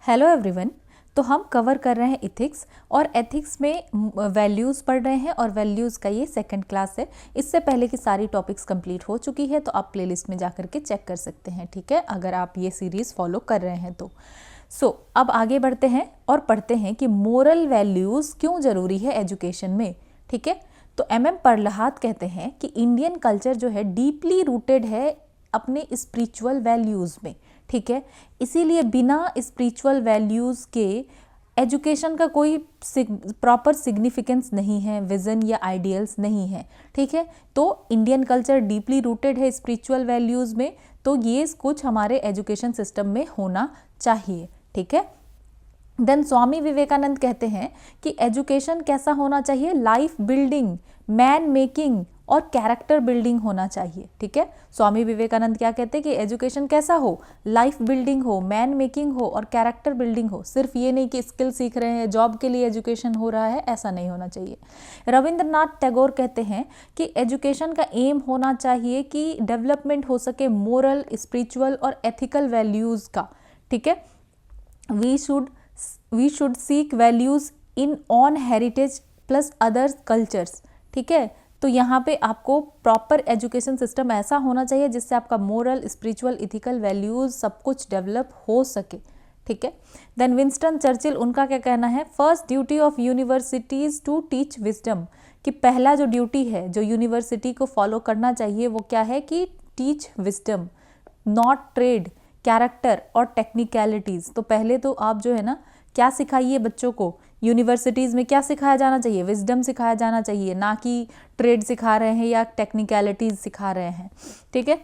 Hello everyone. तो हम cover कर रहे हैं इथिक्स और एथिक्स में वैल्यूज़ पढ़ रहे हैं और वैल्यूज़ का ये सेकंड क्लास है। इससे पहले की सारी टॉपिक्स कंप्लीट हो चुकी है, तो आप प्लेलिस्ट में जाकर के चेक कर सकते हैं, ठीक है, अगर आप ये सीरीज़ फॉलो कर रहे हैं तो। अब आगे बढ़ते हैं और पढ़ते हैं कि मोरल वैल्यूज़ क्यों ज़रूरी है एजुकेशन में, ठीक है। तो MM परलहात कहते हैं कि इंडियन कल्चर जो है डीपली रूटेड है अपने स्पिरिचुअल वैल्यूज़ में, ठीक है। इसीलिए बिना स्पिरिचुअल वैल्यूज़ के एजुकेशन का कोई प्रॉपर सिग्निफिकेंस नहीं है, विज़न या आइडियल्स नहीं है, ठीक है। तो इंडियन कल्चर डीपली रूटेड है स्पिरिचुअल वैल्यूज़ में, तो ये कुछ हमारे एजुकेशन सिस्टम में होना चाहिए, ठीक है। देन स्वामी विवेकानंद कहते हैं कि एजुकेशन कैसा होना चाहिए, लाइफ बिल्डिंग, मैन मेकिंग और कैरेक्टर बिल्डिंग होना चाहिए, ठीक है। स्वामी विवेकानंद क्या कहते हैं कि एजुकेशन कैसा हो, लाइफ बिल्डिंग हो, मैन मेकिंग हो और कैरेक्टर बिल्डिंग हो। सिर्फ ये नहीं कि स्किल सीख रहे हैं, जॉब के लिए एजुकेशन हो रहा है, ऐसा नहीं होना चाहिए। रविंद्रनाथ टैगोर कहते हैं कि एजुकेशन का एम होना चाहिए कि डेवलपमेंट हो सके मोरल, स्पिरिचुअल और एथिकल वैल्यूज़ का, ठीक है। We should seek values in on heritage plus other cultures, ठीक है। तो यहाँ पे आपको प्रॉपर एजुकेशन सिस्टम ऐसा होना चाहिए जिससे आपका मोरल, स्पिरिचुअल, इथिकल वैल्यूज़ सब कुछ डेवलप हो सके, ठीक है। देन विंस्टन चर्चिल, उनका क्या कहना है, first duty of universities to teach wisdom, कि पहला जो ड्यूटी है जो यूनिवर्सिटी को फॉलो करना चाहिए वो क्या है कि teach wisdom, not trade, character और टेक्निकलिटीज़। तो पहले तो आप जो है ना क्या सिखाइए बच्चों को, यूनिवर्सिटीज़ में क्या सिखाया जाना चाहिए, विजडम सिखाया जाना चाहिए, ना कि ट्रेड सिखा रहे हैं या टेक्निकलिटीज़ सिखा रहे हैं, ठीक है।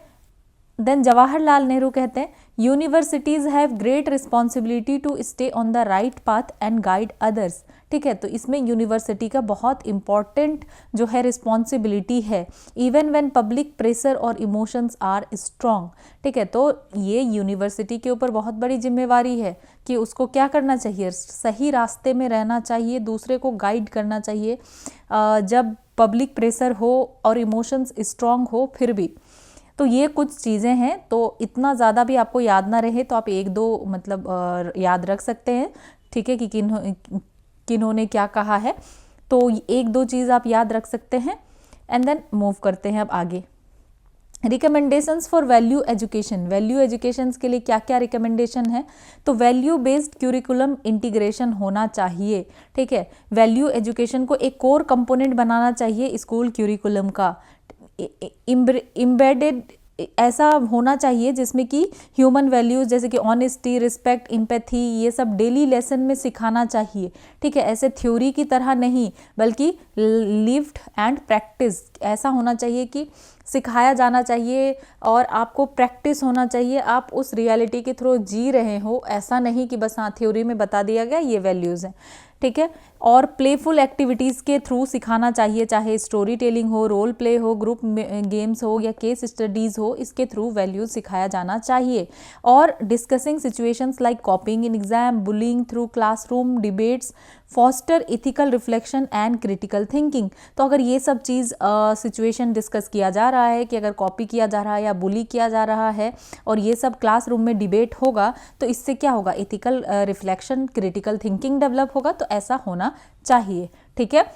देन जवाहरलाल नेहरू कहते हैं universities have great responsibility to stay on the right path and guide others, ठीक है। तो इसमें यूनिवर्सिटी का बहुत इंपॉर्टेंट जो है रिस्पॉन्सिबिलिटी है, इवन व्हेन पब्लिक प्रेशर और इमोशंस आर स्ट्रॉन्ग, ठीक है। तो ये यूनिवर्सिटी के ऊपर बहुत बड़ी जिम्मेवारी है कि उसको क्या करना चाहिए, सही रास्ते में रहना चाहिए, दूसरे को गाइड करना चाहिए जब पब्लिक प्रेशर हो और इमोशंस स्ट्रॉन्ग हो फिर भी। तो ये कुछ चीज़ें हैं, तो इतना ज़्यादा भी आपको याद ना रहे तो आप एक दो मतलब याद रख सकते हैं, ठीक है, कि किन्होंने क्या कहा है। तो एक दो चीज़ आप याद रख सकते हैं एंड देन मूव करते हैं अब आगे। Recommendations for value education, value education के लिए क्या क्या रिकमेंडेशन है, तो वैल्यू बेस्ड क्यूरिकुलम इंटीग्रेशन होना चाहिए, ठीक है। वैल्यू एजुकेशन को एक कोर कंपोनेंट बनाना चाहिए स्कूल क्यूरिकुलम का, इम्बेडेड ऐसा होना चाहिए जिसमें कि ह्यूमन वैल्यूज़ जैसे कि ऑनेस्टी, रिस्पेक्ट, एम्पैथी, ये सब डेली लेसन में सिखाना चाहिए, ठीक है। ऐसे थ्योरी की तरह नहीं बल्कि लिव्ड एंड प्रैक्टिस ऐसा होना चाहिए कि सिखाया जाना चाहिए और आपको प्रैक्टिस होना चाहिए, आप उस रियलिटी के थ्रू जी रहे हो, ऐसा नहीं कि बस हाँ थ्योरी में बता दिया गया ये वैल्यूज़ हैं, ठीक है। और प्लेफुल एक्टिविटीज़ के थ्रू सिखाना चाहिए, चाहे स्टोरी टेलिंग हो, रोल प्ले हो, ग्रुप गेम्स हो या केस स्टडीज़ हो, इसके थ्रू वैल्यूज़ सिखाया जाना चाहिए। और discussing situations like कॉपिंग in exam, bullying through classroom debates, foster ethical reflection and critical thinking. तो अगर ये सब चीज़ सिचुएशन डिस्कस किया जा रहा है कि अगर कॉपी किया जा रहा है या बुली किया जा रहा है और ये सब क्लासरूम में डिबेट होगा तो इससे क्या होगा, ethical reflection, critical thinking develop होगा, तो ऐसा होना चाहिए, ठीक है।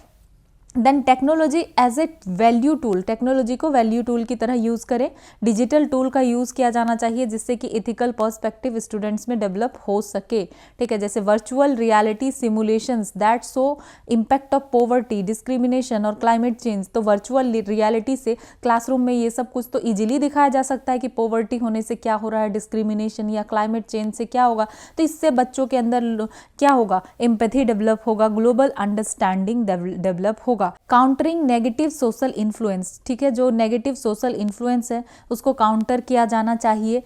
Then technology as a value tool, technology को वैल्यू टूल की तरह यूज़ करें, डिजिटल टूल का यूज़ किया जाना चाहिए जिससे कि इथिकल पर्सपेक्टिव स्टूडेंट्स में डेवलप हो सके, ठीक है। जैसे virtual reality simulations that show impact of poverty, discrimination और क्लाइमेट चेंज। तो वर्चुअल रियलिटी से क्लासरूम में ये सब कुछ तो ईजिली दिखाया जा सकता है कि पॉवर्टी होने से क्या हो रहा है, डिस्क्रिमिनेशन या क्लाइमेट चेंज से क्या होगा, तो इससे बच्चों के अंदर क्या होगा, एम्पैथी डेवलप होगा, ग्लोबल अंडरस्टैंडिंग डेवलप होगा। काउंटरिंग नेगेटिव सोशल इन्फ्लुएंस, ठीक है, जो नेगेटिव सोशल इन्फ्लुएंस है उसको काउंटर किया जाना चाहिए।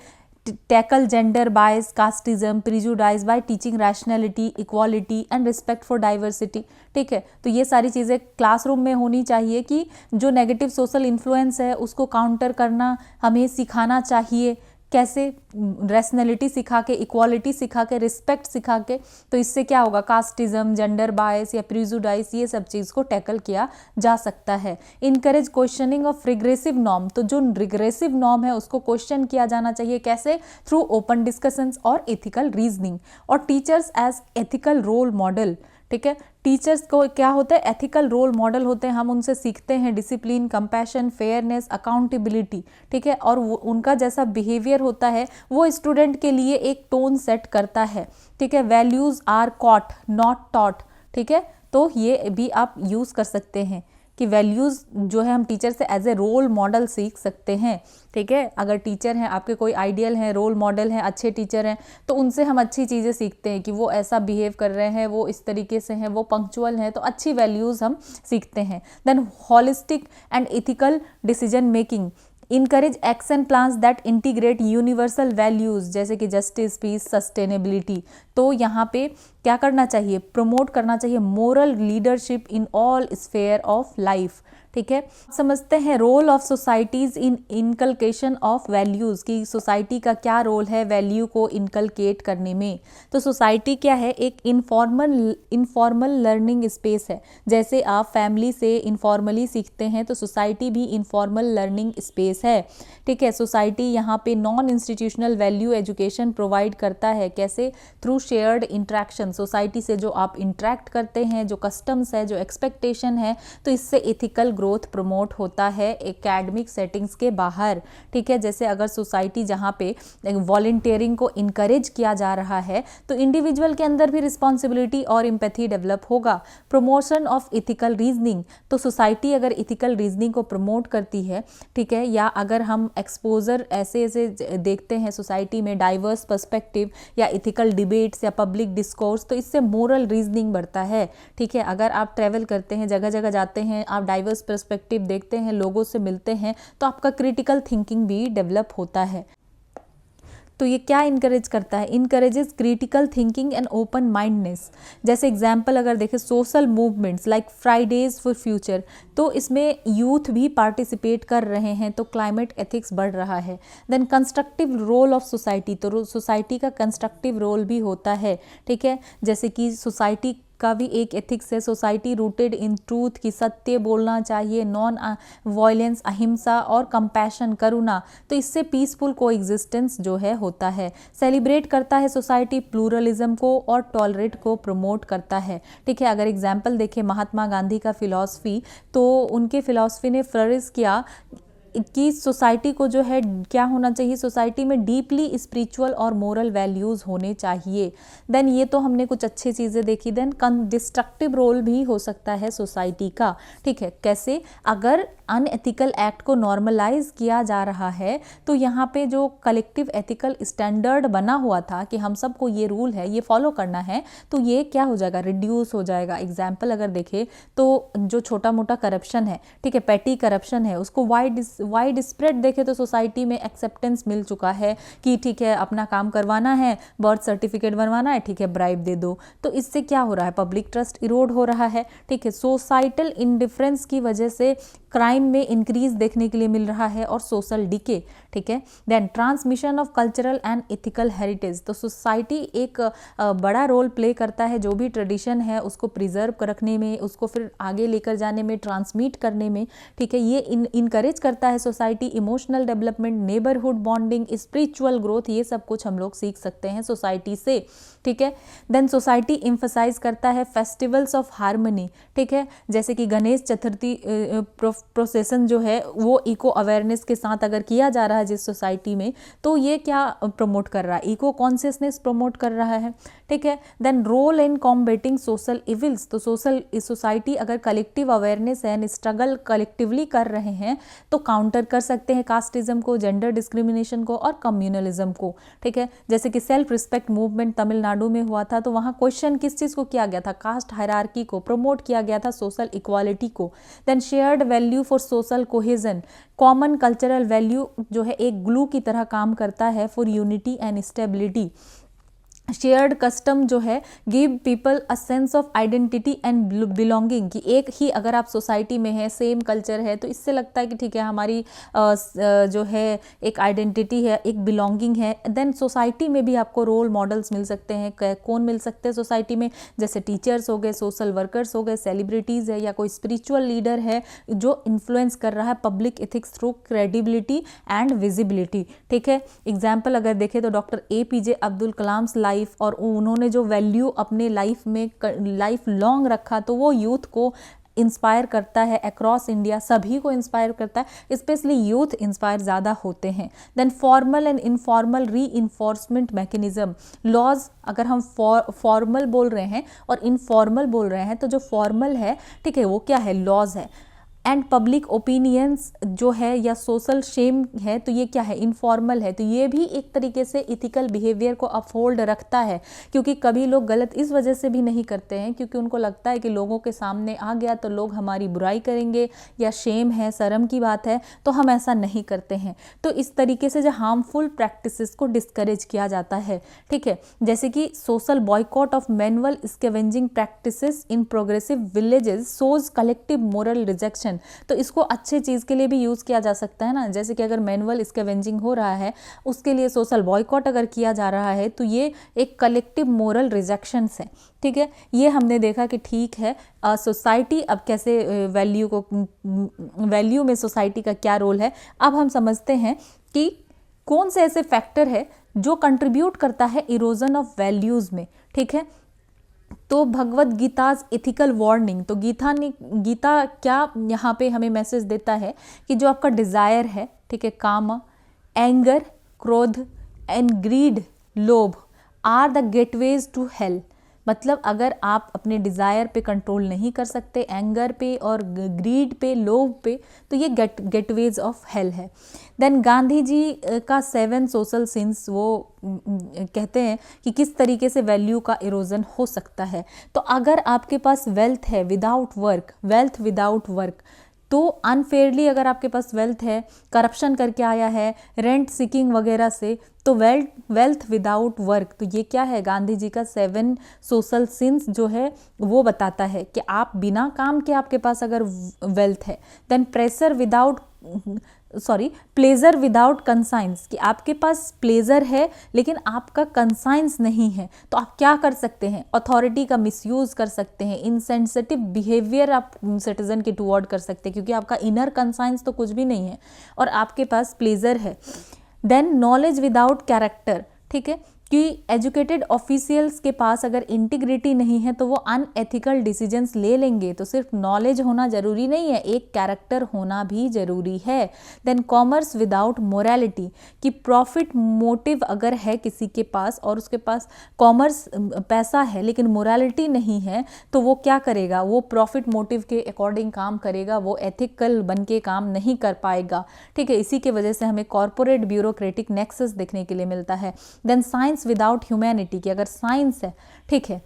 Tackle gender bias, casteism, prejudice bye teaching rationality, equality and respect for diversity, ठीक है। तो ये सारी चीज़ें क्लासरूम में होनी चाहिए कि जो नेगेटिव सोशल इन्फ्लुएंस है उसको काउंटर करना हमें सिखाना चाहिए, कैसे, रैशनैलिटी सिखा के, इक्वालिटी सिखा के, रिस्पेक्ट सिखा के। तो इससे क्या होगा, कास्टिज्म, जेंडर बायस या प्रिजुडाइस, ये सब चीज़ को टैकल किया जा सकता है। Encourage questioning of regressive norm, तो जो रिग्रेसिव नॉर्म है उसको क्वेश्चन किया जाना चाहिए, कैसे, थ्रू ओपन डिस्कशंस और एथिकल रीजनिंग। और teachers as ethical role model, ठीक है, टीचर्स को क्या होता है, एथिकल रोल मॉडल होते हैं, हम उनसे सीखते हैं डिसिप्लिन, कंपैशन, फेयरनेस, अकाउंटेबिलिटी, ठीक है, और उनका जैसा बिहेवियर होता है वो स्टूडेंट के लिए एक टोन सेट करता है, ठीक है। Values are caught not taught, ठीक है, तो ये भी आप यूज कर सकते हैं कि वैल्यूज़ जो है हम टीचर से एज ए रोल मॉडल सीख सकते हैं, ठीक है। अगर टीचर हैं आपके, कोई आइडियल हैं, रोल मॉडल हैं, अच्छे टीचर हैं, तो उनसे हम अच्छी चीज़ें सीखते हैं कि वो ऐसा बिहेव कर रहे हैं, वो इस तरीके से हैं, वो पंक्चुअल हैं, तो अच्छी वैल्यूज़ हम सीखते हैं। Then holistic and ethical decision making, encourage action plans that integrate universal values, जैसे कि जस्टिस, पीस, सस्टेनेबिलिटी। तो यहाँ पे क्या करना चाहिए, प्रमोट करना चाहिए moral leadership in all sphere of life, ठीक है। समझते हैं role of societies in inculcation of values, कि सोसाइटी का क्या रोल है वैल्यू को इनकलकेट करने में। तो सोसाइटी क्या है, एक इनफॉर्मल लर्निंग स्पेस है। जैसे आप फैमिली से इनफॉर्मली सीखते हैं, तो सोसाइटी भी इनफॉर्मल लर्निंग स्पेस है, ठीक है। सोसाइटी यहाँ पे non institutional value education provide करता है, कैसे, थ्रू शेयर्ड इंट्रैक्शन। सोसाइटी से जो आप इंट्रैक्ट करते हैं, जो कस्टम्स है, जो एक्सपेक्टेशन है, तो इससे एथिकल ग्रोथ प्रमोट होता है एकेडमिक सेटिंग्स के बाहर, ठीक है। जैसे अगर सोसाइटी जहाँ पे वॉलंटियरिंग को इनकरेज किया जा रहा है, तो इंडिविजुअल के अंदर भी रिस्पॉन्सिबिलिटी और एम्पैथी डेवलप होगा। प्रमोशन ऑफ एथिकल रीजनिंग, तो सोसाइटी अगर एथिकल रीजनिंग को प्रमोट करती है, ठीक है, या अगर हम एक्सपोजर ऐसे ऐसे देखते हैं सोसाइटी में, डाइवर्स पर्सपेक्टिव या एथिकल डिबेट्स या पब्लिक डिस्कोर्स, तो इससे मोरल रीजनिंग बढ़ता है, ठीक है। अगर आप ट्रैवल करते हैं, जगह जगह जाते हैं, आप डाइवर्स पर्सपेक्टिव देखते हैं, लोगों से मिलते हैं, तो आपका क्रिटिकल थिंकिंग भी डेवलप होता है। तो ये क्या इनकरेज करता है, encourages critical thinking and open mindness. जैसे एग्जांपल अगर देखें, social movements like Fridays for future, तो इसमें यूथ भी पार्टिसिपेट कर रहे हैं, तो क्लाइमेट एथिक्स बढ़ रहा है। Then constructive role of society, तो सोसाइटी का कंस्ट्रक्टिव रोल भी होता है, ठीक है। जैसे कि सोसाइटी का भी एक एथिक्स है, सोसाइटी रूटेड इन ट्रूथ, की सत्य बोलना चाहिए, नॉन वायलेंस, अहिंसा और कंपैशन, करुणा, तो इससे पीसफुल कोएग्जिस्टेंस जो है होता है। सेलिब्रेट करता है सोसाइटी प्लूरलिज्म को और टॉलरेट को प्रमोट करता है, ठीक है। अगर एग्जाम्पल देखें महात्मा गांधी का फिलॉसफी, तो उनके फिलॉसफी ने फ्लरिश किया कि सोसाइटी को जो है क्या होना चाहिए, सोसाइटी में डीपली स्पिरिचुअल और मोरल वैल्यूज़ होने चाहिए। देन ये तो हमने कुछ अच्छी चीज़ें देखी। देन डिस्ट्रक्टिव रोल भी हो सकता है सोसाइटी का, ठीक है। कैसे, अगर अनएथिकल एक्ट को नॉर्मलाइज किया जा रहा है, तो यहाँ पे जो कलेक्टिव एथिकल स्टैंडर्ड बना हुआ था कि हम सबको ये रूल है, ये फॉलो करना है, तो ये क्या हो जाएगा, रिड्यूस हो जाएगा। एग्जाम्पल अगर देखें तो जो छोटा मोटा करप्शन है, ठीक है, पेटी करप्शन है, उसको वाइड स्प्रेड देखे तो सोसाइटी में एक्सेप्टेंस मिल चुका है कि ठीक है अपना काम करवाना है, बर्थ सर्टिफिकेट बनवाना है, ठीक है ब्राइब दे दो। तो इससे क्या हो रहा है, पब्लिक ट्रस्ट इरोड हो रहा है, ठीक है। सोसाइटल इंडिफरेंस की वजह से क्राइम में इंक्रीज देखने के लिए मिल रहा है और सोशल डिके, ठीक है। Then transmission of cultural and ethical heritage, तो सोसाइटी एक बड़ा रोल प्ले करता है, जो भी ट्रेडिशन है उसको प्रिजर्व रखने में, उसको फिर आगे लेकर जाने में, ट्रांसमिट करने में, ठीक है। ये इनकरेज करता है society emotional development, neighbourhood bonding, spiritual growth, ये सब कुछ हम लोग सीख सकते हैं सोसाइटी से, ठीक है। देन सोसाइटी एम्फसाइज करता है फेस्टिवल्स ऑफ हार्मनी, ठीक है। जैसे कि गणेश चतुर्थी प्रोसेसन जो है वो इको अवेयरनेस के साथ अगर किया जा रहा है जिस सोसाइटी में, तो ये क्या प्रमोट कर रहा है, इको कॉन्शियसनेस प्रमोट कर रहा है, ठीक है। Then role in combating social evils, तो सोसाइटी अगर collective awareness and struggle collectively कर रहे हैं, तो काउंटर कर सकते हैं कास्टिज्म को, जेंडर डिस्क्रिमिनेशन को और कम्युनलिज्म को, ठीक है। जैसे कि सेल्फ रिस्पेक्ट मूवमेंट तमिलनाडु में हुआ था, तो वहाँ क्वेश्चन किस चीज़ को किया गया था, कास्ट हायरार्की को प्रमोट किया गया था, सोशल इक्वालिटी को। Then shared value for social cohesion, common cultural value जो है एक ग्लू की तरह काम करता है for unity and stability. Shared custom जो है give people a sense of identity and belonging, कि एक ही अगर आप सोसाइटी में है, सेम कल्चर है, तो इससे लगता है कि ठीक है हमारी जो है एक आइडेंटिटी है, एक बिलोंगिंग है। देन सोसाइटी में भी आपको रोल मॉडल्स मिल सकते हैं। कौन मिल सकते हैं सोसाइटी में? जैसे टीचर्स हो गए, सोशल वर्कर्स हो गए, सेलिब्रिटीज़ है, या कोई स्पिरिचुअल लीडर है जो इन्फ्लुएंस कर रहा है public ethics through credibility and visibility. ठीक है, एग्जाम्पल अगर देखें तो doctor APJ Abdul Kalam life, और उन्होंने जो वैल्यू अपने लाइफ में लाइफ लॉन्ग रखा, तो वो यूथ को इंस्पायर करता है अक्रॉस इंडिया, सभी को इंस्पायर करता है, स्पेशली यूथ इंस्पायर ज़्यादा होते हैं। देन फॉर्मल एंड इनफॉर्मल री इन्फोर्समेंट मैकेनिज्म, लॉज अगर हम फॉर्मल बोल रहे हैं और इनफॉर्मल बोल रहे हैं, तो जो फॉर्मल है ठीक है वो क्या है? लॉज है। एंड पब्लिक ओपिनियंस जो है या सोशल शेम है, तो ये क्या है? इनफॉर्मल है। तो ये भी एक तरीके से इथिकल बिहेवियर को अपहोल्ड रखता है, क्योंकि कभी लोग गलत इस वजह से भी नहीं करते हैं क्योंकि उनको लगता है कि लोगों के सामने आ गया तो लोग हमारी बुराई करेंगे, या शेम है, शर्म की बात है, तो हम ऐसा नहीं करते हैं। तो इस तरीके से जो हार्मफुल प्रैक्टिसेस को डिस्करेज किया जाता है। ठीक है, जैसे कि social boycott of manual scavenging practices in progressive villages shows collective moral rejection. तो इसको अच्छे चीज के लिए भी यूज किया जा सकता है ना, जैसे कि अगर मैनुअल स्कैवेंजिंग हो रहा है उसके लिए सोशल बॉयकॉट अगर किया जा रहा है, तो ये एक कलेक्टिव मोरल रिजेक्शन है। ठीक है, ये हमने देखा कि ठीक है सोसाइटी अब कैसे वैल्यू में सोसाइटी का क्या रोल है। अब हम समझते हैं कि कौन से ऐसे फैक्टर है जो कंट्रीब्यूट करता है इरोजन ऑफ वैल्यूज में। ठीक है, तो भगवत गीताज एथिकल वार्निंग, तो गीता क्या यहाँ पे हमें मैसेज देता है कि जो आपका डिजायर है, ठीक है, काम, एंगर, क्रोध एंड ग्रीड, लोभ are the gateways to hell. मतलब अगर आप अपने डिज़ायर पे कंट्रोल नहीं कर सकते, एंगर पे और ग्रीड पे, लोभ पे, तो ये गेटवेज ऑफ हेल है। देन गांधी जी का 7 सोशल सिंस, वो कहते हैं कि किस तरीके से वैल्यू का इरोजन हो सकता है। तो अगर आपके पास वेल्थ है without work, wealth without work, तो अनफेयरली अगर आपके पास वेल्थ है, करप्शन करके आया है, रेंट सीकिंग वगैरह से, तो वेल्थ विदाउट वर्क, तो ये क्या है? गांधी जी का 7 सोशल सिंस जो है वो बताता है कि आप बिना काम के आपके पास अगर वेल्थ है। देन प्लेजर विदाउट कंसाइंस, कि आपके पास प्लेजर है लेकिन आपका कंसाइंस नहीं है, तो आप क्या कर सकते हैं? अथॉरिटी का मिसयूज कर सकते हैं, इनसेंसिटिव बिहेवियर आप सिटीजन के टुवर्ड कर सकते हैं, क्योंकि आपका इनर कंसाइंस तो कुछ भी नहीं है और आपके पास प्लेजर है। देन नॉलेज विदाउट कैरेक्टर, ठीक है, कि एजुकेटेड ऑफिशियल्स के पास अगर इंटीग्रिटी नहीं है तो वो अनएथिकल डिसीजंस ले लेंगे। तो सिर्फ नॉलेज होना जरूरी नहीं है, एक कैरेक्टर होना भी जरूरी है। देन कॉमर्स विदाउट मोरालिटी, कि प्रॉफिट मोटिव अगर है किसी के पास और उसके पास कॉमर्स पैसा है लेकिन मोरालिटी नहीं है, तो वो क्या करेगा? वो प्रॉफिट मोटिव के अकॉर्डिंग काम करेगा, वो एथिकल बन के काम नहीं कर पाएगा। ठीक है, इसी के वजह से हमें कॉर्पोरेट ब्यूरोक्रेटिक नेक्सस देखने के लिए मिलता है। देन साइंस विदाउट ह्यूमैनिटी, कि अगर साइंस है, ठीक है,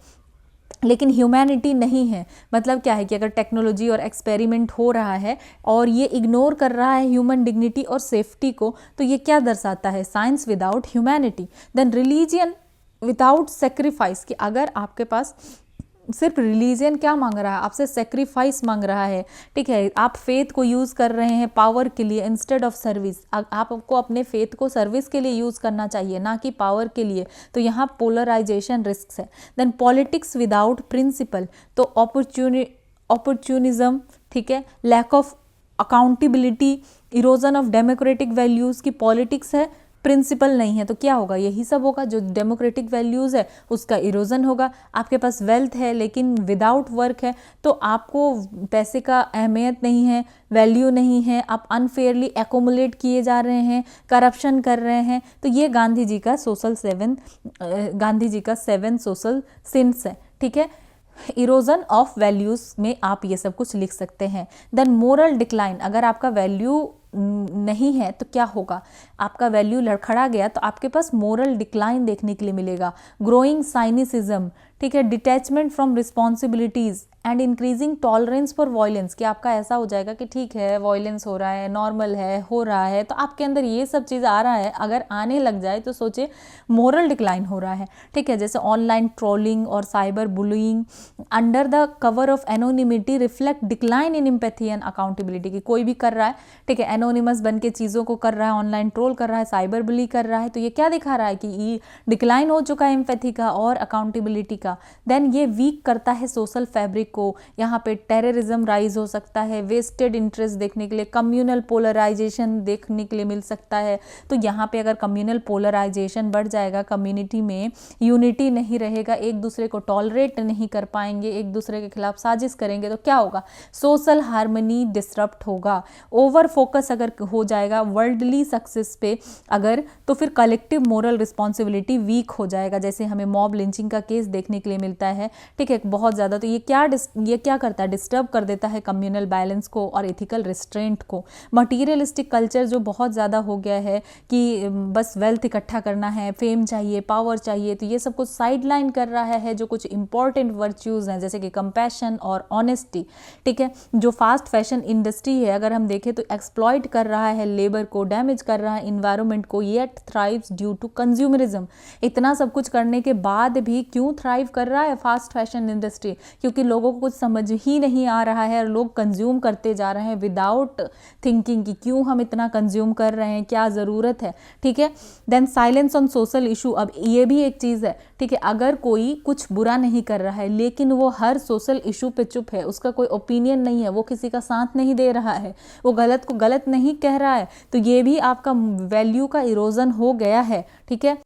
लेकिन ह्यूमैनिटी नहीं है, मतलब क्या है कि अगर टेक्नोलॉजी और एक्सपेरिमेंट हो रहा है और ये इग्नोर कर रहा है ह्यूमन डिग्निटी और सेफ्टी को, तो ये क्या दर्शाता है? Science without humanity. Then religion without sacrifice, कि अगर आपके पास सिर्फ रिलीजन क्या मांग रहा है? आपसे सेक्रीफाइस मांग रहा है। ठीक है, आप फेथ को यूज़ कर रहे हैं पावर के लिए इंस्टेड ऑफ सर्विस, आपको अपने फेथ को सर्विस के लिए यूज़ करना चाहिए, ना कि पावर के लिए। तो यहाँ पोलराइजेशन रिस्क है। देन पॉलिटिक्स विदाउट प्रिंसिपल, तो अपॉर्चुनिज्म, ठीक है, lack of accountability, erosion of democratic values, की पॉलिटिक्स है, प्रिंसिपल नहीं है, तो क्या होगा? यही सब होगा, जो डेमोक्रेटिक वैल्यूज़ है उसका इरोजन होगा। आपके पास वेल्थ है लेकिन विदाउट वर्क है, तो आपको पैसे का अहमियत नहीं है, वैल्यू नहीं है, आप अनफेयरली एक्यूमुलेट किए जा रहे हैं, करप्शन कर रहे हैं। तो ये गांधी जी का 7 सोशल सिंस है। ठीक है, इरोजन ऑफ वैल्यूज़ में आप ये सब कुछ लिख सकते हैं। देन मोरल डिक्लाइन, अगर आपका वैल्यू नहीं है तो क्या होगा? आपका वैल्यू लड़खड़ा गया तो आपके पास मोरल डिक्लाइन देखने के लिए मिलेगा। ग्रोइंग साइनिसिज्म, ठीक है, detachment from responsibilities and increasing tolerance for violence, कि आपका ऐसा हो जाएगा कि ठीक है वॉयलेंस हो रहा है, नॉर्मल है, हो रहा है, तो आपके अंदर ये सब चीज़ आ रहा है, अगर आने लग जाए तो सोचिए मोरल डिक्लाइन हो रहा है। ठीक है, जैसे ऑनलाइन ट्रोलिंग और cyber bullying under the cover of anonymity reflect decline in empathy and accountability, की कोई भी कर रहा है, ठीक है, एनोनिमस बन के चीज़ों को कर रहा है, ऑनलाइन ट्रोल कर रहा है, साइबर बुली कर रहा है, तो ये क्या दिखा रहा है कि ये डिक्लाइन हो चुका है एम्पैथी का और अकाउंटेबिलिटी का। देन ये वीक करता है सोशल फैब्रिक को, यहाँ पे टेररिज्म राइज हो सकता है, वेस्टेड इंटरेस्ट देखने के लिए, कम्युनल पोलराइजेशन देखने के लिए मिल सकता है। तो यहाँ पे अगर कम्युनल पोलराइजेशन बढ़ जाएगा, कम्युनिटी में यूनिटी नहीं रहेगा, एक दूसरे को टॉलरेट नहीं कर पाएंगे, एक दूसरे के खिलाफ साजिश करेंगे, तो क्या होगा, सोशल हार्मनी डिसरप्ट होगा। ओवर फोकस अगर हो जाएगा वर्ल्डली सक्सेस पे अगर, तो फिर कलेक्टिव मोरल रिस्पॉन्सिबिलिटी वीक हो जाएगा, जैसे हमें मॉब लिंचिंग का केस देखने के लिए मिलता है। ठीक है, बहुत ज़्यादा, तो ये क्या करता है, डिस्टर्ब कर देता है कम्युनल बैलेंस को और एथिकल रिस्ट्रेंट को। मटीरियलिस्टिक कल्चर जो बहुत ज़्यादा हो गया है कि बस वेल्थ इकट्ठा करना है, फेम चाहिए, पावर चाहिए, तो ये सब कुछ साइडलाइन कर रहा है जो कुछ इंपॉर्टेंट वर्च्यूज़ हैं, जैसे कि कंपैशन और ऑनेस्टी। ठीक है, जो फास्ट फैशन इंडस्ट्री है अगर हम देखें तो एक्सप्लॉइट कर रहा है लेबर को, डैमेज कर रहा है इन्वायरमेंट को, yet thrives due to consumerism. इतना सब कुछ करने के बाद भी क्यों थ्राइव कर रहा है फास्ट फैशन इंडस्ट्री, क्योंकि लोगों को कुछ समझ ही नहीं आ रहा है और लोग कंज्यूम करते जा रहे हैं विदाउट थिंकिंग कि क्यों हम इतना कंज्यूम कर रहे हैं, क्या ज़रूरत है। ठीक है, then silence on social issue, अब ये भी एक चीज़ है। ठीक है, अगर कोई कुछ बुरा नहीं कर रहा है लेकिन वो हर सोशल इशू पे चुप है, उसका कोई ओपिनियन नहीं है, वो किसी का साथ नहीं दे रहा है, वो गलत को गलत नहीं कह रहा है, तो ये भी आपका वैल्यू का इरोजन हो गया है। ठीक है,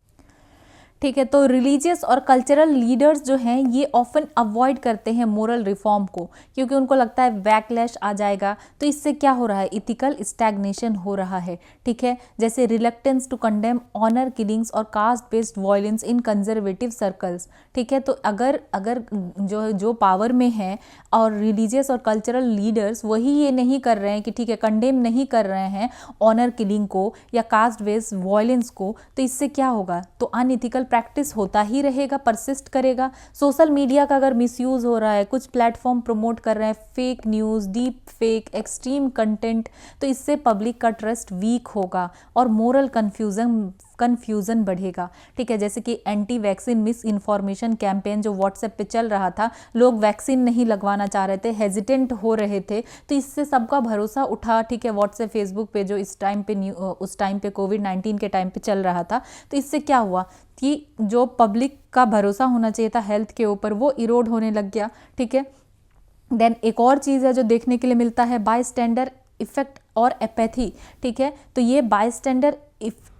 ठीक है, तो रिलीजियस और कल्चरल लीडर्स जो हैं ये ऑफन अवॉइड करते हैं मोरल रिफॉर्म को, क्योंकि उनको लगता है बैकलैश आ जाएगा, तो इससे क्या हो रहा है, इथिकल स्टैग्नेशन हो रहा है। ठीक है, जैसे reluctance to condemn honour killings और caste based violence in conservative circles. ठीक है, तो अगर जो पावर में है और रिलीजियस और कल्चरल लीडर्स वही ये नहीं कर रहे हैं कि ठीक है, कंडेम नहीं कर रहे हैं ऑनर किलिंग को या कास्ट बेस्ड वायलेंस को, तो इससे क्या होगा, तो अनइथिकल प्रैक्टिस होता ही रहेगा, परसिस्ट करेगा। सोशल मीडिया का अगर मिसयूज हो रहा है, कुछ प्लेटफॉर्म प्रमोट कर रहे हैं fake news, deep fake, extreme content, तो इससे पब्लिक का ट्रस्ट वीक होगा और मोरल कन्फ्यूज़न बढ़ेगा। ठीक है, जैसे कि anti vaccine miss information campaign जो व्हाट्सएप पे चल रहा था, लोग वैक्सीन नहीं लगवाना चाह रहे थे, हेजिटेंट हो रहे थे, तो इससे सबका भरोसा उठा। ठीक है, व्हाट्सएप फेसबुक पे जो उस टाइम पे कोविड-19 के टाइम पे चल रहा था, तो इससे क्या हुआ कि जो पब्लिक का भरोसा होना चाहिए था हेल्थ के ऊपर, वो इरोड होने लग गया। ठीक है, देन एक और चीज़ है जो देखने के लिए मिलता है, बायस्टैंडर इफेक्ट और एपैथी। ठीक है, तो ये बायस्टैंडर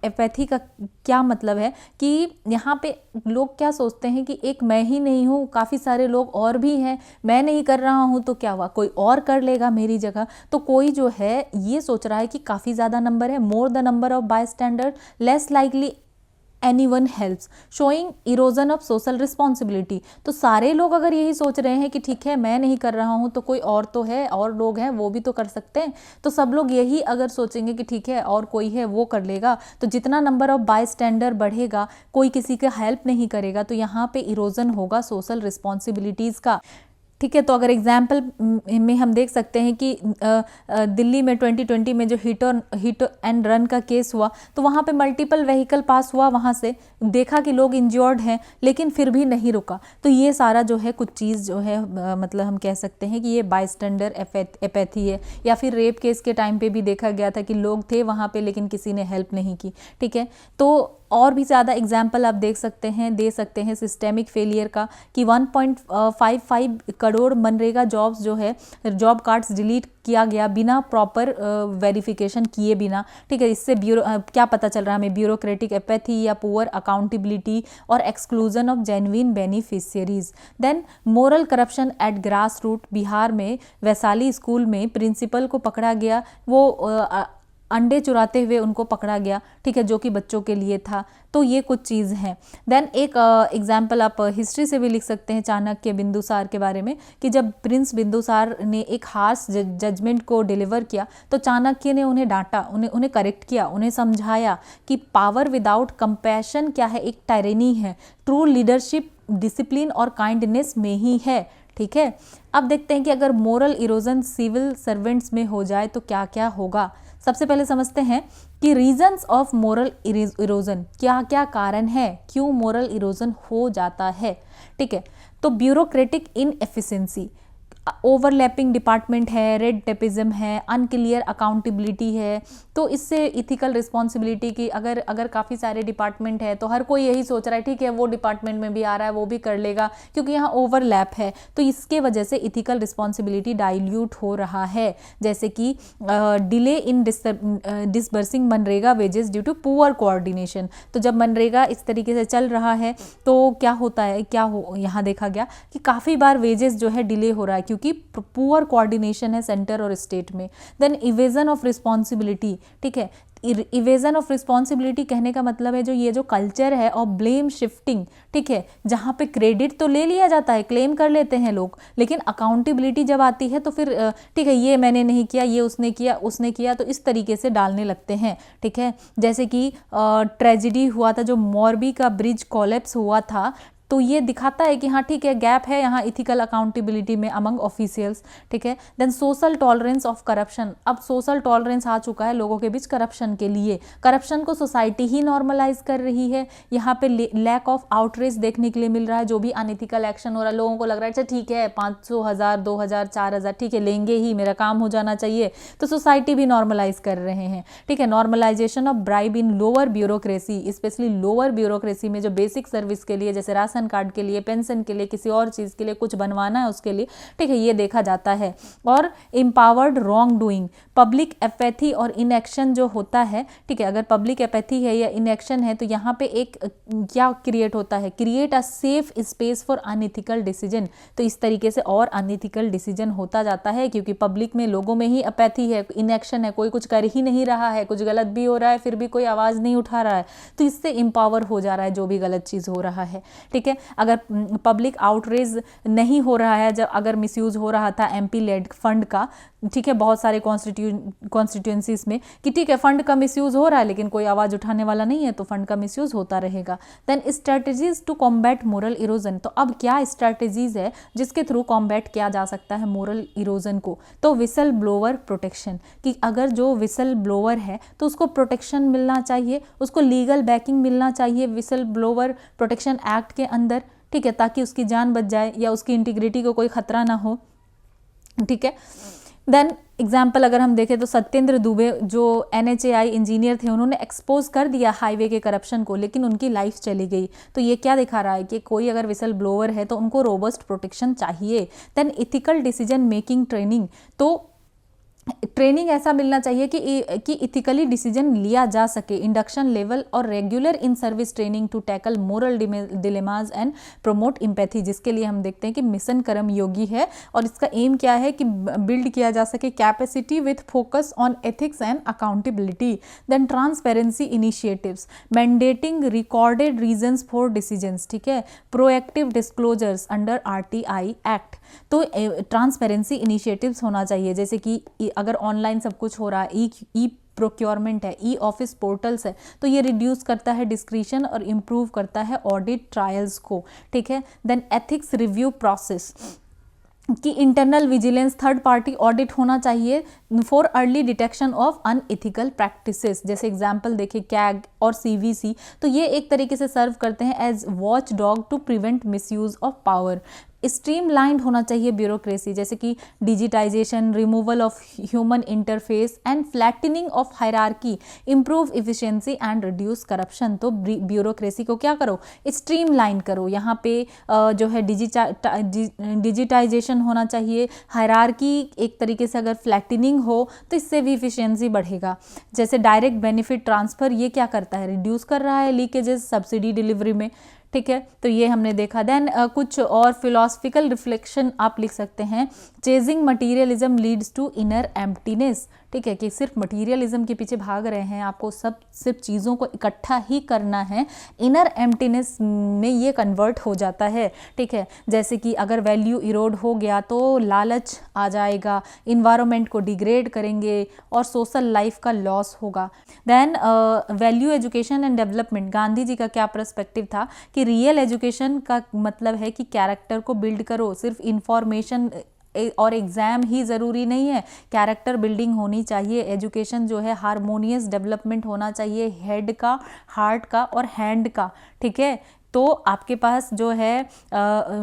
एपैथी का क्या मतलब है कि यहाँ पे लोग क्या सोचते हैं कि एक मैं ही नहीं हूँ, काफ़ी सारे लोग और भी हैं, मैं नहीं कर रहा हूँ तो क्या हुआ, कोई और कर लेगा मेरी जगह। तो कोई जो है ये सोच रहा है कि काफ़ी ज़्यादा नंबर है, more the number of bystander less likely anyone helps, showing erosion of social responsibility. तो सारे लोग अगर यही सोच रहे हैं कि ठीक है मैं नहीं कर रहा हूँ तो कोई और तो है, और लोग हैं वो भी तो कर सकते हैं, तो सब लोग यही अगर सोचेंगे कि ठीक है और कोई है वो कर लेगा, तो जितना नंबर ऑफ बाय स्टैंडर बढ़ेगा, कोई किसी का हेल्प नहीं करेगा, तो यहाँ पे इरोजन होगा सोशल रिस्पॉन्सिबिलिटीज़ का। ठीक है, तो अगर एग्जाम्पल में हम देख सकते हैं कि दिल्ली में 2020 में जो हिट एंड रन का केस हुआ, तो वहाँ पे मल्टीपल व्हीकल पास हुआ, वहाँ से देखा कि लोग इंजर्ड हैं लेकिन फिर भी नहीं रुका। तो ये सारा जो है कुछ चीज़ जो है मतलब हम कह सकते हैं कि ये बायस्टैंडर एपैथी है। या फिर रेप केस के टाइम पे भी देखा गया था कि लोग थे वहाँ पे लेकिन किसी ने हेल्प नहीं की। ठीक है, तो और भी ज़्यादा एग्जाम्पल आप दे सकते हैं सिस्टेमिक फेलियर का, कि 1.55 करोड़ मनरेगा जॉब्स जो है, जॉब कार्ड्स डिलीट किया गया बिना प्रॉपर वेरिफिकेशन किए बिना। ठीक है, इससे क्या पता चल रहा है हमें, ब्यूरोक्रेटिक एपैथी या पुअर अकाउंटेबिलिटी और exclusion of genuine beneficiaries. Then moral corruption at grass root, Bihar में वैशाली स्कूल में प्रिंसिपल को पकड़ा गया, वो अंडे चुराते हुए उनको पकड़ा गया। ठीक है, जो कि बच्चों के लिए था। तो ये कुछ चीज़ हैं। देन एक एग्जाम्पल आप हिस्ट्री से भी लिख सकते हैं चाणक्य बिंदुसार के बारे में, कि जब प्रिंस बिंदुसार ने एक हार्श जजमेंट को डिलीवर किया तो चाणक्य ने उन्हें डांटा, उन्हें करेक्ट किया, उन्हें समझाया कि पावर विदाउट कंपैशन क्या है, एक टायरेनी है। ट्रू लीडरशिप डिसिप्लिन और काइंडनेस में ही है। ठीक है, अब देखते हैं कि अगर मोरल इरोजन सिविल सर्वेंट्स में हो जाए तो क्या क्या होगा। सबसे पहले समझते हैं कि रीजंस ऑफ मोरल इरोजन, क्या क्या कारण है क्यों मोरल इरोजन हो जाता है। ठीक है, तो ब्यूरोक्रेटिक इनएफिशिएंसी, ओवरलैपिंग डिपार्टमेंट है, रेड टेपिज्म है, अनक्लियर अकाउंटेबिलिटी है। तो इससे इथिकल रिस्पॉन्सिबिलिटी की अगर काफ़ी सारे डिपार्टमेंट है तो हर कोई यही सोच रहा है ठीक है वो डिपार्टमेंट में भी आ रहा है वो भी कर लेगा, क्योंकि यहाँ ओवरलैप है। तो इसके वजह से इथिकल रिस्पॉन्सिबिलिटी डाइल्यूट हो रहा है। जैसे कि डिले इन डिसबर्सिंग मनरेगा wages due to poor coordination. तो जब मनरेगा इस तरीके से चल रहा है तो क्या होता है, यहाँ देखा गया कि काफ़ी बार वेजेस जो है डिले हो रहा है क्योंकि पुअर कोऑर्डिनेशन है सेंटर और स्टेट में। Then evasion of responsibility. ठीक है, इवेजन ऑफ रिस्पॉन्सिबिलिटी कहने का मतलब है ये जो कल्चर है और ब्लेम शिफ्टिंग। ठीक है, जहाँ पे क्रेडिट तो ले लिया जाता है, क्लेम कर लेते हैं लोग, लेकिन अकाउंटेबिलिटी जब आती है तो फिर ठीक है ये मैंने नहीं किया, ये उसने किया, तो इस तरीके से डालने लगते हैं। ठीक है, जैसे कि ट्रेजिडी हुआ था जो मोरबी का ब्रिज कोलैप्स हुआ था, तो ये दिखाता है कि हाँ ठीक है गैप है यहाँ इथिकल अकाउंटेबिलिटी में अमंग ऑफिशियल्स। ठीक है, then social tolerance of corruption. अब सोशल टॉलरेंस आ चुका है लोगों के बीच करप्शन के लिए, करप्शन को सोसाइटी ही नॉर्मलाइज कर रही है। यहाँ पे लैक ऑफ आउटरीच देखने के लिए मिल रहा है, जो भी अनइथिकल एक्शन हो रहा है लोगों को लग रहा है अच्छा ठीक है 500, 1000, 2000, 4000 ठीक है लेंगे ही, मेरा काम हो जाना चाहिए, तो सोसाइटी भी नॉर्मलाइज कर रहे हैं। ठीक है, normalisation of bribe in lower bureaucracy, especially lower bureaucracy में जो बेसिक सर्विस के लिए जैसे राशन कार्ड के लिए, पेंशन के लिए, किसी और चीज के लिए कुछ बनवाना है उसके लिए, ठीक है ये देखा जाता है। और empowered wrong doing, public apathy और इनएक्शन जो होता है। ठीक है, अगर पब्लिक एपैथी है या इनएक्शन है तो यहाँ पे एक क्या क्रिएट होता है, create a safe space for unethical decision. तो इस तरीके से और अनइथिकल डिसीजन होता जाता है क्योंकि पब्लिक में लोगों में ही अपैथी है, इनएक्शन है, कोई कुछ कर ही नहीं रहा है, कुछ गलत भी हो रहा है फिर भी कोई आवाज नहीं उठा रहा है, तो इससे एम्पावर हो जा रहा है जो भी गलत चीज हो रहा है। ठीक है, अगर पब्लिक आउटरीच नहीं हो रहा है, जब अगर मिसयूज हो रहा था एमपी लेड फंड का, ठीक है बहुत सारे कॉन्स्टिट्यूएंसीज में कि ठीक है फंड का मिसयूज हो रहा है लेकिन कोई आवाज उठाने वाला नहीं है तो फंड का मिसयूज होता रहेगा। Then strategies to combat moral erosion, तो अब क्या स्ट्रेटजीज है जिसके थ्रू कॉम्बैट किया जा सकता है मोरल इरोजन को। तो विसल ब्लोअर प्रोटेक्शन, कि अगर जो विसल ब्लोअर है तो उसको प्रोटेक्शन मिलना चाहिए, उसको लीगल बैकिंग मिलना चाहिए विसल ब्लोअर प्रोटेक्शन एक्ट के अंदर। ठीक है, ताकि उसकी जान बच जाए या उसकी इंटीग्रिटी को कोई खतरा ना हो। ठीक है, देन एग्जाम्पल अगर हम देखें तो सत्येंद्र दुबे जो NHAI इंजीनियर थे उन्होंने एक्सपोज कर दिया हाईवे के करप्शन को, लेकिन उनकी लाइफ चली गई। तो ये क्या दिखा रहा है कि कोई अगर विसल ब्लोअर है तो उनको रोबस्ट प्रोटेक्शन चाहिए। Then ethical decision making training, तो ट्रेनिंग ऐसा मिलना चाहिए कि इथिकली डिसीजन लिया जा सके। इंडक्शन लेवल और regular in service training to tackle moral dilemmas and promote empathy, जिसके लिए हम देखते हैं कि मिशन कर्म योगी है और इसका एम क्या है कि बिल्ड किया जा सके capacity with focus on ethics and accountability. Then transparency initiatives, mandating recorded reasons for decisions. ठीक है, proactive disclosures under RTI act. तो ट्रांसपेरेंसी इनिशिएटिव्स होना चाहिए, जैसे कि अगर ऑनलाइन सब कुछ हो रहा है, ई प्रोक्योरमेंट है, ई ऑफिस पोर्टल्स है, तो ये रिड्यूस करता है डिस्क्रिशन और इम्प्रूव करता है ऑडिट ट्रायल्स को। ठीक है, देन एथिक्स रिव्यू प्रोसेस, कि internal vigilance third party audit होना चाहिए for early detection of unethical practices. जैसे एग्जांपल देखें कैग और CVC, तो ये एक तरीके से सर्व करते हैं as watch dog to prevent misuse of power. Streamlined होना चाहिए ब्यूरोक्रेसी, जैसे कि digitisation, removal of human interface and flattening of hierarchy, improve efficiency and reduce corruption. तो ब्यूरोक्रेसी को क्या करो, स्ट्रीमलाइन करो। यहाँ पे जो है डिजिटाइजेशन होना चाहिए, हायरार्की एक तरीके से अगर फ्लैटनिंग हो तो इससे भी इफिशिएंसी बढ़ेगा। जैसे डायरेक्ट बेनिफिट ट्रांसफर, ये क्या करता है, रिड्यूस कर रहा है लीकेजेस सब्सिडी डिलीवरी में। ठीक है, तो ये हमने देखा। देन कुछ और फिलॉसफिकल रिफ्लेक्शन आप लिख सकते हैं, chasing materialism leads to inner emptiness. ठीक है, कि सिर्फ मटीरियलिज्म के पीछे भाग रहे हैं, आपको सब सिर्फ चीज़ों को इकट्ठा ही करना है, इनर एम्प्टीनेस में ये कन्वर्ट हो जाता है। ठीक है, जैसे कि अगर वैल्यू इरोड हो गया तो लालच आ जाएगा, इन्वायरमेंट को डिग्रेड करेंगे और सोशल लाइफ का लॉस होगा। Then value education and development, Gandhi ji का क्या पर्सपेक्टिव था कि रियल एजुकेशन का मतलब है कि कैरेक्टर को बिल्ड करो, सिर्फ इंफॉर्मेशन और एग्ज़ाम ही ज़रूरी नहीं है, कैरेक्टर बिल्डिंग होनी चाहिए। एजुकेशन जो है हारमोनियस डेवलपमेंट होना चाहिए, हेड का, हार्ट का और हैंड का। ठीक है, तो आपके पास जो है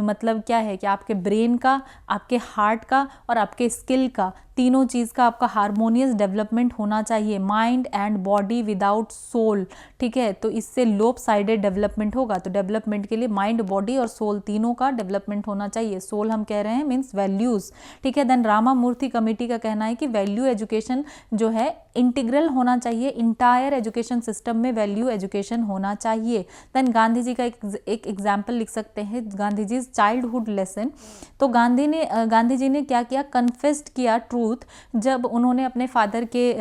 मतलब क्या है कि आपके ब्रेन का, आपके हार्ट का और आपके स्किल का, तीनों चीज़ का आपका हारमोनियस डेवलपमेंट होना चाहिए। Mind and body without soul, ठीक है, तो इससे लोप साइडेड डेवलपमेंट होगा। तो डेवलपमेंट के लिए माइंड, बॉडी और सोल तीनों का डेवलपमेंट होना चाहिए। सोल हम कह रहे हैं मीन्स वैल्यूज़। ठीक है, देन रामामूर्ति कमेटी का कहना है कि वैल्यू एजुकेशन जो है इंटीग्रल होना चाहिए, इंटायर एजुकेशन सिस्टम में वैल्यू एजुकेशन होना चाहिए। देन गांधी जी का एक एग्जाम्पल लिख सकते हैं, गांधी जी चाइल्डहुड लेसन। तो गांधी जी ने क्या किया, कन्फेस्ड किया ट्रूथ। जब उन्होंने अपने फादर के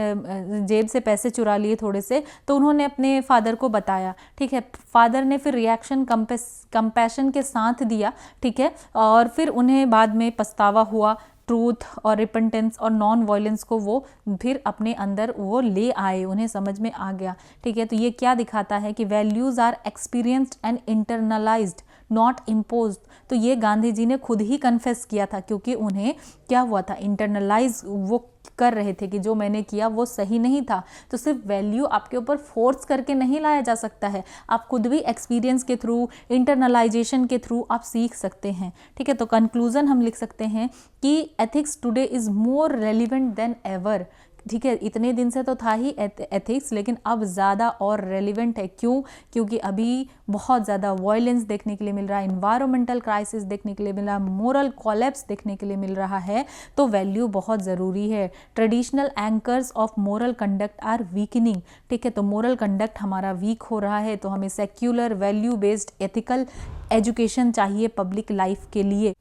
जेब से पैसे चुरा लिए थोड़े से, तो उन्होंने अपने फादर को बताया। ठीक है, फादर ने फिर रिएक्शन कंपैशन के साथ दिया। ठीक है, और फिर उन्हें बाद में पछतावा हुआ। ट्रूथ और रिपेंटेंस और नॉन वायलेंस को वो फिर अपने अंदर वो ले आए, उन्हें समझ में आ गया। ठीक है, तो ये क्या दिखाता है कि values are experienced and internalised not imposed. तो ये गांधी जी ने खुद ही कन्फेस किया था, क्योंकि उन्हें क्या हुआ था, इंटरनलाइज वो कर रहे थे कि जो मैंने किया वो सही नहीं था। तो सिर्फ वैल्यू आपके ऊपर फोर्स करके नहीं लाया जा सकता है, आप खुद भी एक्सपीरियंस के थ्रू, इंटरनलाइजेशन के थ्रू आप सीख सकते हैं। ठीक है, तो कंक्लूजन हम लिख सकते हैं कि ethics today is more relevant then ever. ठीक है, इतने दिन से तो था ही एथिक्स, लेकिन अब ज़्यादा और रेलिवेंट है। क्यों? क्योंकि अभी बहुत ज़्यादा वायलेंस देखने के लिए मिल रहा है, इन्वायरमेंटल क्राइसिस देखने के लिए मिल रहा है, मोरल कोलैप्स देखने के लिए मिल रहा है। तो वैल्यू बहुत ज़रूरी है। Traditional anchors of moral conduct are weakening. ठीक है, तो मोरल कंडक्ट हमारा वीक हो रहा है, तो हमें secular value based ethical education चाहिए पब्लिक लाइफ के लिए।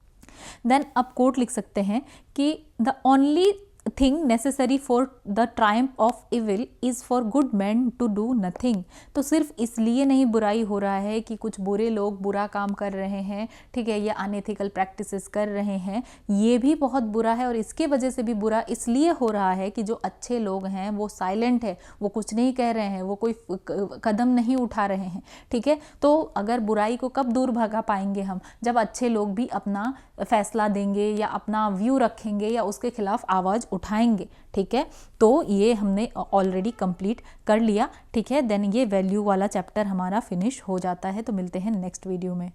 देन अब कोट लिख सकते हैं कि the only thing necessary for the triumph of evil is for good man to do nothing. तो सिर्फ इसलिए नहीं बुराई हो रहा है कि कुछ बुरे लोग बुरा काम कर रहे हैं, ठीक है, या अनएथिकल प्रैक्टिसेस कर रहे हैं, ये भी बहुत बुरा है। और इसके वजह से भी बुरा इसलिए हो रहा है कि जो अच्छे लोग हैं वो साइलेंट है, वो कुछ नहीं कह रहे हैं, वो कोई कदम नहीं उठा रहे हैं। ठीक है, तो अगर बुराई को कब दूर भगा पाएंगे हम, जब अच्छे लोग भी अपना फैसला देंगे या अपना व्यू रखेंगे या उसके खिलाफ आवाज़ उठाएंगे। ठीक है, तो ये हमने ऑलरेडी कंप्लीट कर लिया। ठीक है, देन ये वैल्यू वाला चैप्टर हमारा फिनिश हो जाता है। तो मिलते हैं नेक्स्ट वीडियो में।